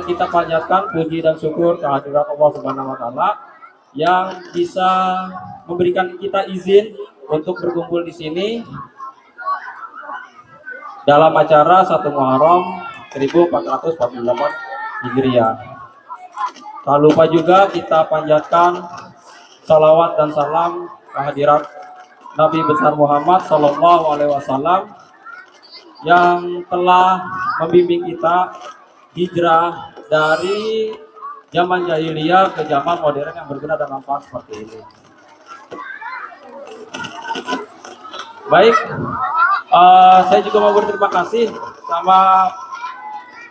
Kita panjatkan puji dan syukur kehadirat Allah Subhanahu wa Ta'ala yang bisa memberikan kita izin untuk berkumpul di sini dalam acara 1 Muharram 1448 Hijriah. Tak lupa juga kita panjatkan salawat dan salam kehadirat Nabi besar Muhammad Sallallahu Alaihi Wasallam yang telah membimbing kita hijrah dari zaman jahiliyah ke zaman modern yang berguna dan manfaat seperti ini. Baik, saya juga mau berterima kasih sama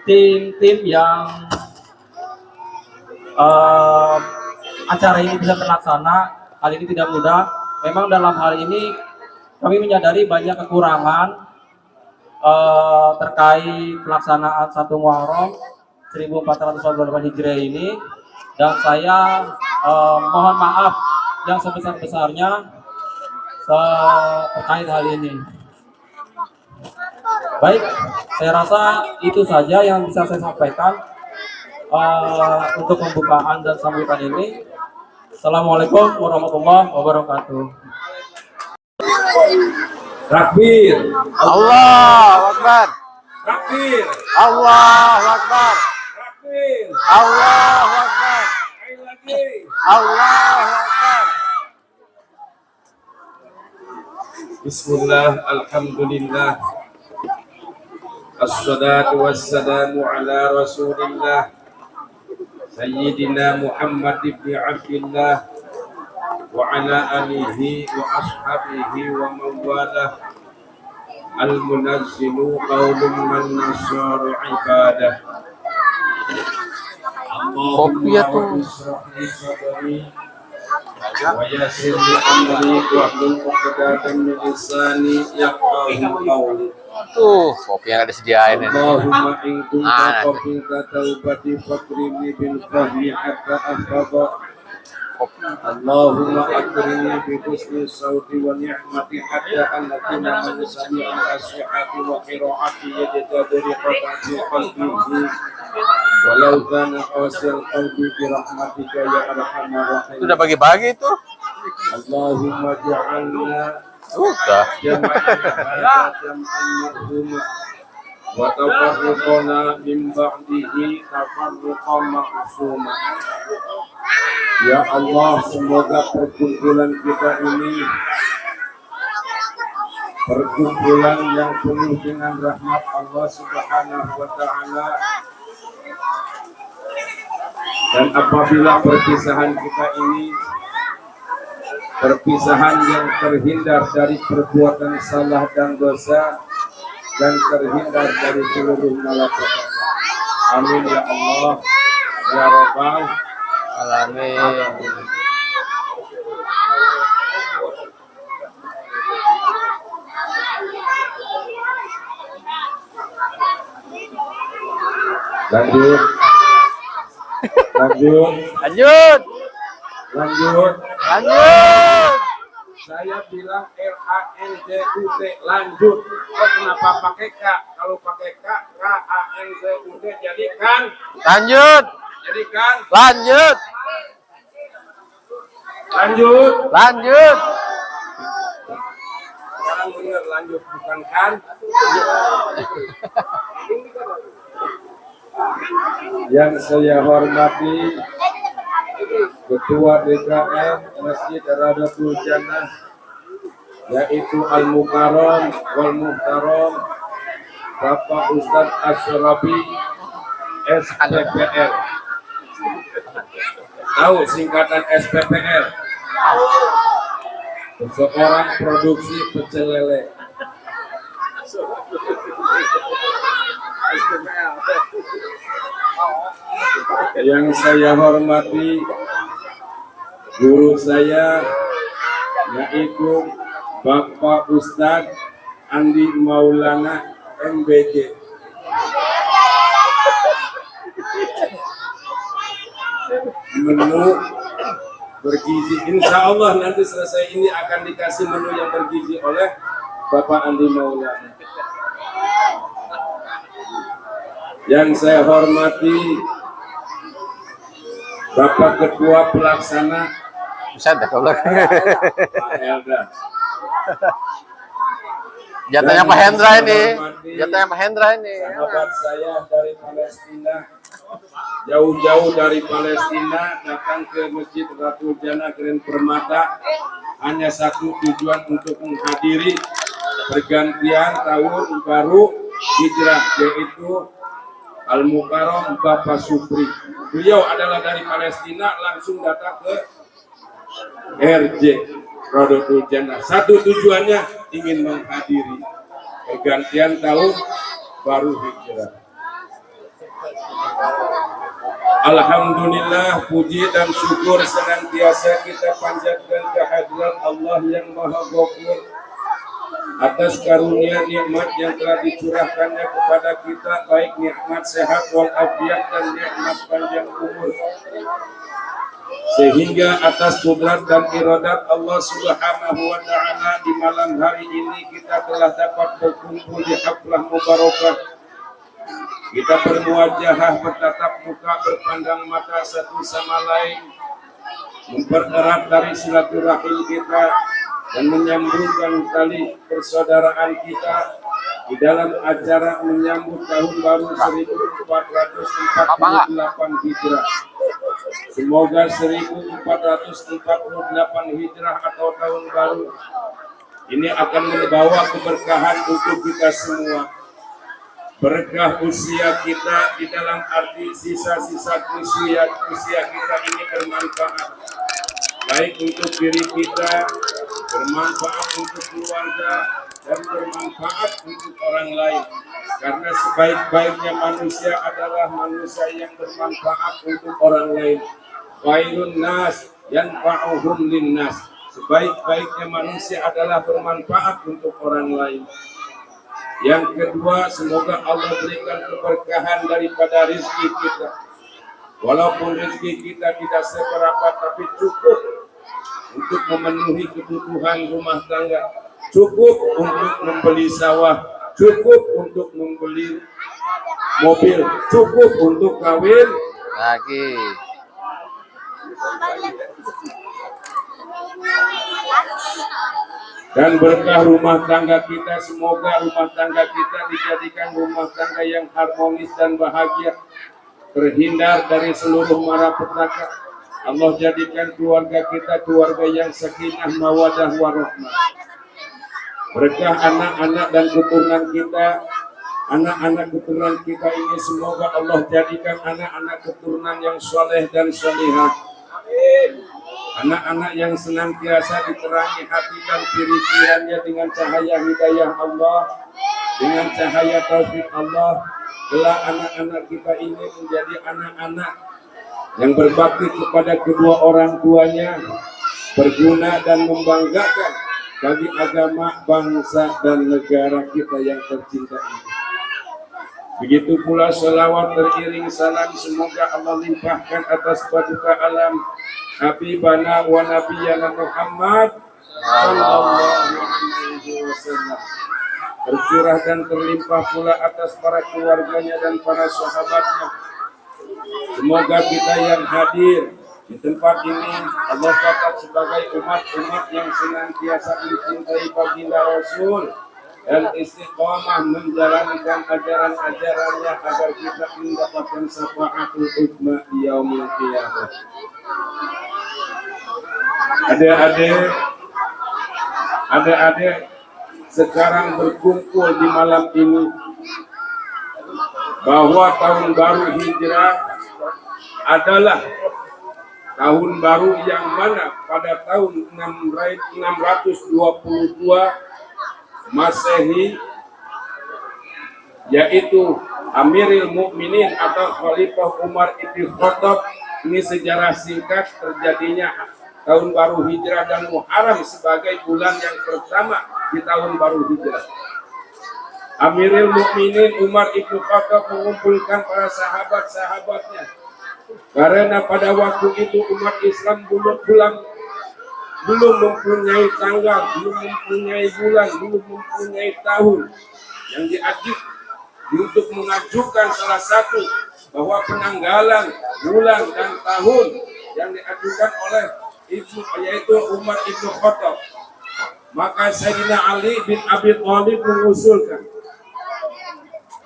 tim-tim yang acara ini bisa terlaksana. Hal ini tidak mudah. Memang dalam hal ini kami menyadari banyak kekurangan terkait pelaksanaan 1 Muharram 1448 Hijriah ini, dan saya mohon maaf yang sebesar-besarnya terkait hal ini. Baik, saya rasa itu saja yang bisa saya sampaikan untuk pembukaan dan sambutan ini. Assalamualaikum warahmatullahi wabarakatuh. Takbir. Allahu Akbar. Takbir. Allahu Akbar. Takbir. Allahu Akbar. Lagi. Allahu Akbar. Bismillah, alhamdulillah, assalatu wassalamu ala rasulillah, Sayyidina Muhammad ibn Abdillah, wa ala alihi wa ashabihi wa mawalah, al-munazzilu qawlum man nasyar ibadah. Kopiah tuh. Wa yassir li amri wa hlul 'uqdatam min lisani yafqahu qawli. Tuh, kopi yang ada disediain ini. Allahumma in kunta Ah, qabilta taubati fakrini bil fahmi hatta afdha. Allahumma akrimni bi husni sauti wa ni'mati hatta an nakuna man sami'a nasihati wa qira'ati yajtadri qadati qalbihi walau kana qasil qalbi bi rahmatika ya arhamar rahim. Itu udah bagi-bagi tuh. Allahumma ja'alna Udah. jam'an marhuma wa tafarruqana min ba'dihi tafarruqan maqsuma. Ya Allah, semoga perkumpulan kita ini perkumpulan yang penuh dengan rahmat Allah Subhanahu wa taala. Dan apabila perpisahan kita ini perpisahan yang terhindar dari perbuatan salah dan dosa dan terhindar dari seluruh malapetaka. Amin ya Allah ya Rabbal Alamin. Lanjut. Lanjut. Lanjut. Saya bilang LANJUT lanjut. Kok kenapa pakai K? Kalau pakai K, KANJUT jadikan. Lanjut. Jadikan. Lanjut. Lanjut. Lanjut. Sekarang benar lanjut bukan kan? Yang saya hormati Ketua DKM Masjid Radatul Jannah, yaitu Al-Mukarram wal Muhtaram Bapak Ustadz Asyrafi SPPL. Tahu singkatan SPPL? Seorang produksi pecel lele. Yang saya hormati guru saya, yaitu Bapak Ustadz Andi Maulana MBG. Menu bergizi, insya Allah nanti selesai ini akan dikasih menu yang bergizi oleh Bapak Andi Maulana. Yang saya hormati Bapak Ketua Pelaksana Bisa dah kalau. Pak Elda. Jatahnya Pak Hendra ini. Jatahnya Pak Hendra ini. Sahabat saya dari Palestina, jauh-jauh dari Palestina datang ke Masjid Radatul Jannah Grand Permata hanya satu tujuan, untuk menghadiri pergantian tahun baru hijrah, yaitu Al-Mukarram Bapak Supri. Beliau adalah dari Palestina, langsung datang ke RJ Radatul Jannah. Satu tujuannya ingin menghadiri pergantian tahun baru hijrah. Alhamdulillah, puji dan syukur senantiasa kita panjatkan kehadiran Allah yang Maha Ghafur atas karunia nikmat yang telah dicurahkannya kepada kita, baik nikmat sehat walafiat dan nikmat panjang umur, sehingga atas kudrat dan iradat Allah Subhanahu wa taala di malam hari ini kita telah dapat berkumpul di haflah mubarakah. Kita bermuajahah, bertatap muka, berpandang mata satu sama lain, mempererat dari silaturahim kita dan menyambungkan tali persaudaraan kita di dalam acara menyambut tahun baru 1448 Hijrah. Semoga 1448 Hijrah atau tahun baru Ini akan membawa keberkahan untuk kita semua. Berkah usia kita di dalam arti sisa-sisa usia kita ini bermanfaat. Baik untuk diri kita, bermanfaat untuk keluarga, dan bermanfaat untuk orang lain. Karena sebaik-baiknya manusia adalah manusia yang bermanfaat untuk orang lain. Khairun nas yanfa'uhum linnas. Sebaik-baiknya manusia adalah bermanfaat untuk orang lain. Yang kedua, semoga Allah berikan keberkahan daripada rezeki kita. Walaupun rezeki kita tidak seberapa, tapi cukup untuk memenuhi kebutuhan rumah tangga, cukup untuk membeli sawah, cukup untuk membeli mobil, cukup untuk kawin lagi. Dan berkah rumah tangga kita, semoga rumah tangga kita dijadikan rumah tangga yang harmonis dan bahagia, terhindar dari seluruh mara petaka. Allah jadikan keluarga kita keluarga yang sakinah mawadah warahmah. Berkah anak-anak dan keturunan kita, anak-anak keturunan kita ini semoga Allah jadikan anak-anak keturunan yang soleh dan solihah. Anak-anak yang senantiasa diterangi hati dan pikirannya dengan cahaya hidayah Allah, dengan cahaya taufik Allah. Kelak anak-anak kita ini menjadi anak-anak yang berbakti kepada kedua orang tuanya, berguna dan membanggakan bagi agama, bangsa, dan negara kita yang tercinta ini. Begitu pula selawat teriring salam semoga Allah limpahkan atas paduka alam Habibana wa Nabiyana Muhammad sallallahu alaihi wasallam. Tercurah dan terlimpah pula atas para keluarganya dan para sahabatnya. Semoga kita yang hadir di tempat ini Allah catat sebagai umat-umat yang senantiasa mencintai baginda Rasul dan istiqomah menjalankan ajaran-ajarannya agar kita mendapatkan syafaatul uzma di yaumil qiyamah. Adik-adik sekarang berkumpul di malam ini bahwa tahun baru Hijrah adalah tahun baru yang mana pada tahun 622 Masehi, yaitu Amirul Mukminin atau Khalifah Umar ibn Khattab. Ini sejarah singkat terjadinya tahun baru Hijrah dan Muharram sebagai bulan yang pertama di tahun baru Hijrah. Amirul Mukminin Umar ibn Khattab mengumpulkan para sahabat-sahabatnya karena pada waktu itu umat Islam belum mempunyai tanggal, belum mempunyai bulan, belum mempunyai tahun yang diajib untuk mengajukan salah satu bahwa penanggalan bulan dan tahun yang diajukan oleh yaitu Umar ibn Khattab. Maka Sayyidina Ali bin Abi Thalib mengusulkan,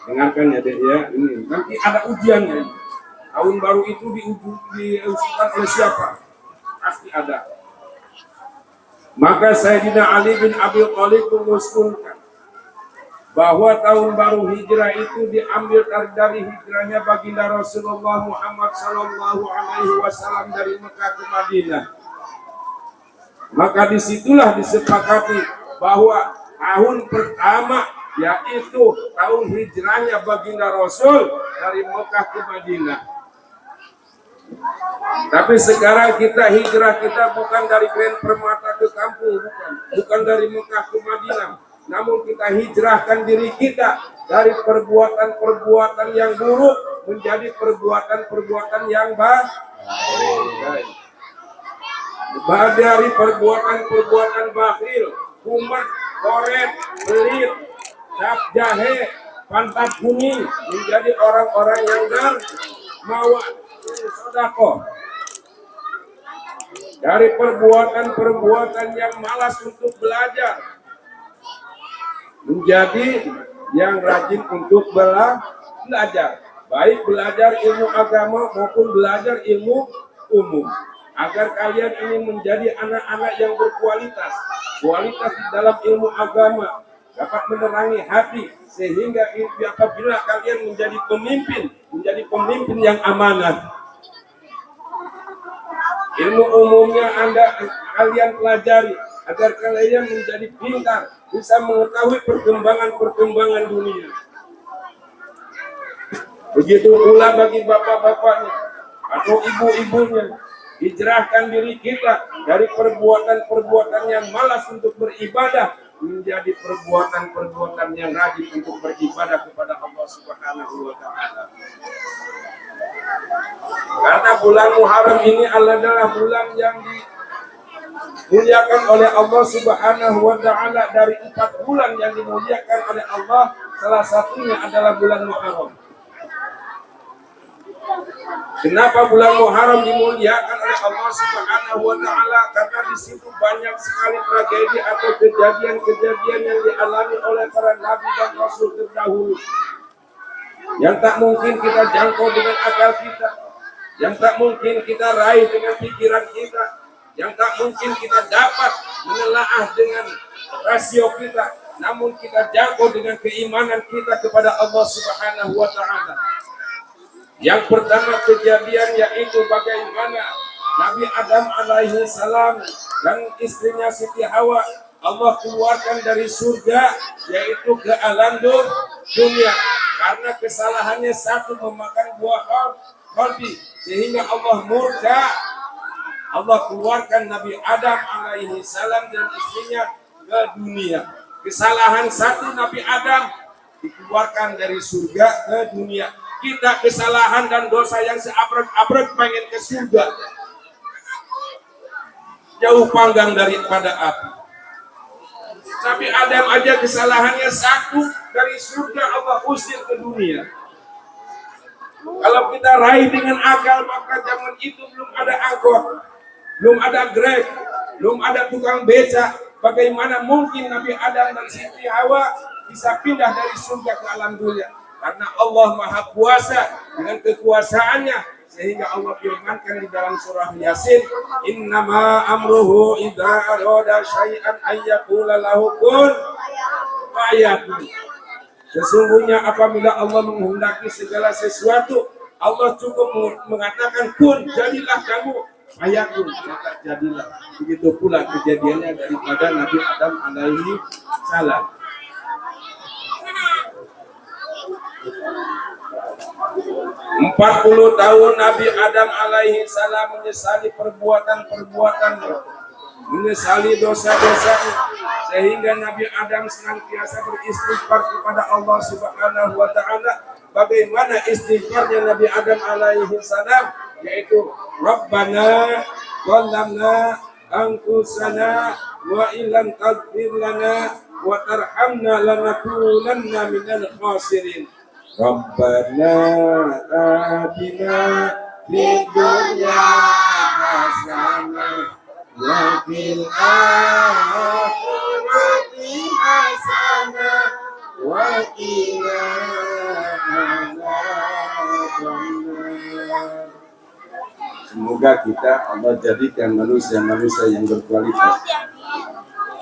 dengarkan ya deh ya, ini nanti ada ujiannya. Tahun baru itu diusulkan oleh siapa? Pasti ada. Maka Sayyidina Ali bin Abi Thalib mengusulkan bahwa tahun baru Hijrah itu diambil dari hijrahnya baginda Rasulullah Muhammad sallallahu alaihi wasallam dari Mekah ke Madinah. Maka disitulah disepakati bahwa tahun pertama yaitu tahun hijrahnya baginda Rasul dari Mekah ke Madinah. Tapi sekarang kita hijrah kita bukan dari Grand Permata ke kampung, bukan dari Mekah ke Madinah, namun kita hijrahkan diri kita dari perbuatan-perbuatan yang buruk menjadi perbuatan-perbuatan yang baik. Dari perbuatan-perbuatan bakhil, kumat, koret, pelit, cap jahe, pantat kuning menjadi orang-orang yang dermawan. Sedekah. Dari perbuatan-perbuatan yang malas untuk belajar menjadi yang rajin untuk belajar, baik belajar ilmu agama maupun belajar ilmu umum, agar kalian ini menjadi anak-anak yang berkualitas, kualitas di dalam ilmu agama, dapat menerangi hati, sehingga apabila kalian menjadi pemimpin yang amanah. Ilmu umumnya kalian pelajari agar kalian menjadi pintar, bisa mengetahui perkembangan dunia. Begitu pula bagi bapak-bapaknya atau ibu-ibunya, hijrahkan diri kita dari perbuatan-perbuatan yang malas untuk beribadah menjadi perbuatan-perbuatan yang rajin untuk beribadah kepada Allah Subhanahu wa taala. Karena bulan Muharram ini adalah bulan yang dimuliakan oleh Allah Subhanahu wa taala. Dari 4 bulan yang dimuliakan oleh Allah, salah satunya adalah bulan Muharram. Kenapa bulan Muharram dimuliakan oleh Allah Subhanahu wa taala? Karena di situ banyak sekali tragedi atau kejadian-kejadian yang dialami oleh para nabi dan rasul terdahulu, yang tak mungkin kita jangkau dengan akal kita, yang tak mungkin kita raih dengan pikiran kita, yang tak mungkin kita dapat menelaah dengan rasio kita, namun kita jangkau dengan keimanan kita kepada Allah Subhanahu wa taala. Yang pertama kejadian yaitu bagaimana Nabi Adam alaihi salam dan istrinya Siti Hawa Allah keluarkan dari surga, yaitu ke alam dunia karena kesalahannya satu, memakan buah kholdi, sehingga Allah murka. Allah keluarkan Nabi Adam alaihi salam dan istrinya ke dunia. Kesalahan satu Nabi Adam dikeluarkan dari surga ke dunia. Kita kesalahan dan dosa yang seabrek-abrek pengen ke surga, jauh panggang daripada api. Nabi Adam aja kesalahannya satu, dari surga Allah usir ke dunia. Kalau kita raih dengan akal, maka zaman itu belum ada angkot, belum ada Grab, belum ada tukang beca. Bagaimana mungkin Nabi Adam dan Siti Hawa bisa pindah dari surga ke alam dunia? Karena Allah Maha Kuasa dengan kekuasaannya, sehingga Allah firmankan di dalam surah Yasin, innama amruhu idza arada syai'an ayyaqula lahu kun fayakun. Sesungguhnya apabila Allah menghendaki segala sesuatu, Allah cukup mengatakan kun, jadilah kamu, fayakun, maka jadilah. Begitu pula kejadiannya daripada Nabi Adam alaihi salam. 40 tahun Nabi Adam alaihi salam menyesali perbuatan-perbuatannya, menyesali dosa-dosanya, sehingga Nabi Adam senantiasa beristighfar kepada Allah Subhanahu wa taala. Bagaimana istighfarnya Nabi Adam alaihi salam? Yaitu Rabbana zalamna anfusana wa illam taghfir lana wa tarhamna lanakunanna minal khasirin. Rabbana atina fid dunya hasanah wa fil akhirati hasanah wa qina adzabannar. Semoga kita Allah jadikan manusia-manusia yang berkualitas.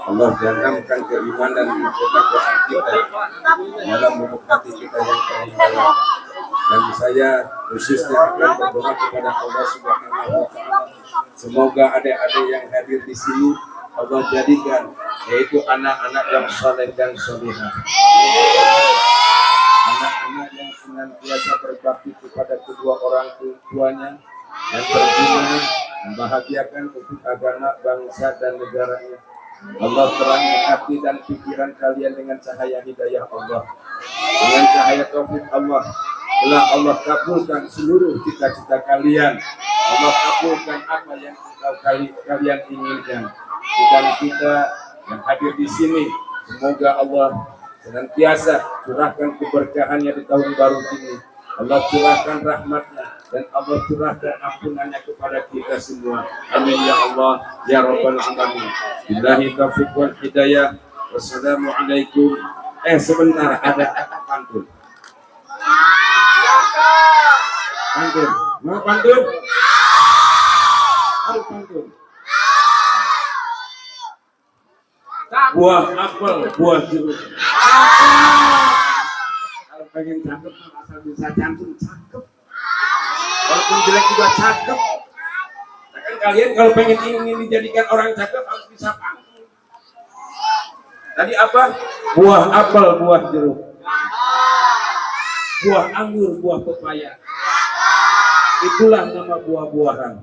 Allah tanamkan keimanan dan ketakwaan kita dalam lubuk hati kita yang paling dalam. Dan saya khususnya akan berdoa kepada Allah Subhanahu wa taala. Semoga adik-adik yang hadir di sini Allah jadikan yaitu anak-anak yang saleh dan salihah. Anak-anak yang senantiasa berbakti kepada kedua orang tuanya, yang berguna membahagiakan untuk agama, bangsa dan negaranya. Allah terangi hati dan pikiran kalian dengan cahaya hidayah Allah, dengan cahaya taufik Allah. Telah Allah kabulkan seluruh cita-cita kalian. Allah kabulkan apa yang kalian inginkan. Dan kita yang hadir di sini, semoga Allah senantiasa curahkan keberkahannya di tahun baru ini. Allah curahkan rahmatnya dan Allah curahkan ampunannya kepada kita semua. Amin ya Allah ya Rabbal Alamin. Billahi taufiq wal hidayah. Wassalamualaikum. Sebentar, ada pantun. Pantun. Mau pantun? Mau pantun? buah apel, buah jeruk. Kalau pengen cakep asal bisa cantum cakep. Walaupun jelek juga cakep. Nah, kan kalian kalau pengen ingin dijadikan orang cakep harus bisa panggung. Tadi apa? Buah apel, buah jeruk. Buah anggur, buah pepaya. Itulah nama buah-buahan.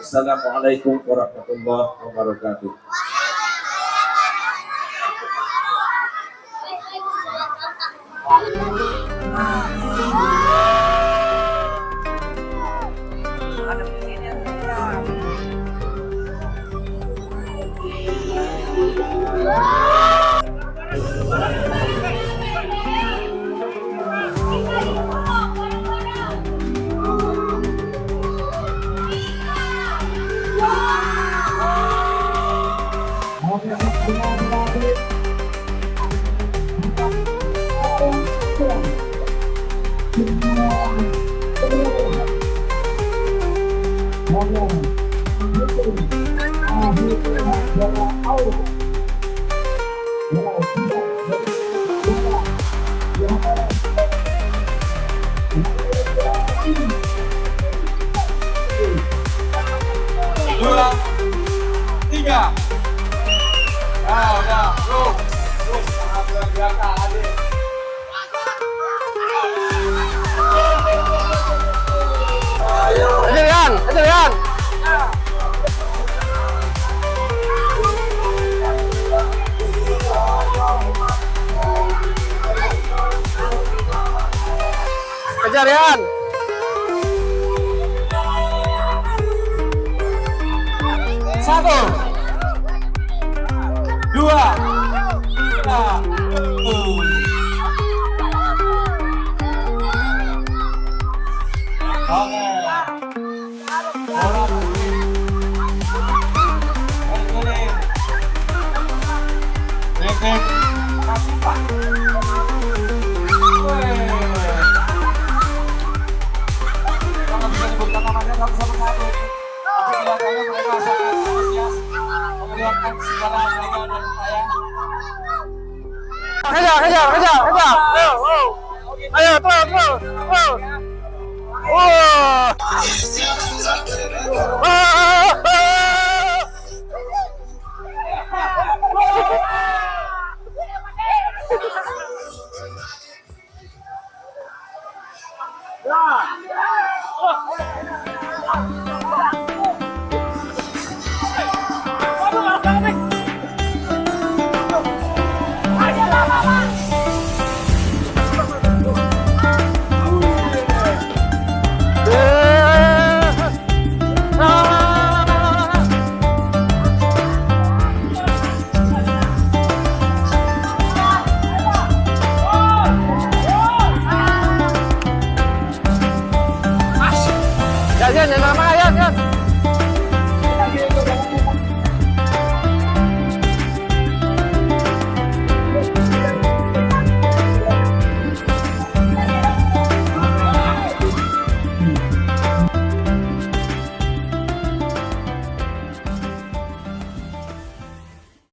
Assalamualaikum warahmatullahi wabarakatuh. Dua, tiga. Nah, udah, bro. Sangat luar biasa, adik. Ajar Yan. Kejar Yan. Satu, dua, tiga. Oke. Bola berguling. Bebek Kapipa. Kalau bisa sebutkan namanya satu-satu ini. Tapi kelihatannya mereka sangat antusias memeriahkan segala adegan dan upaya. Kejar. Ayo, terus. Wow.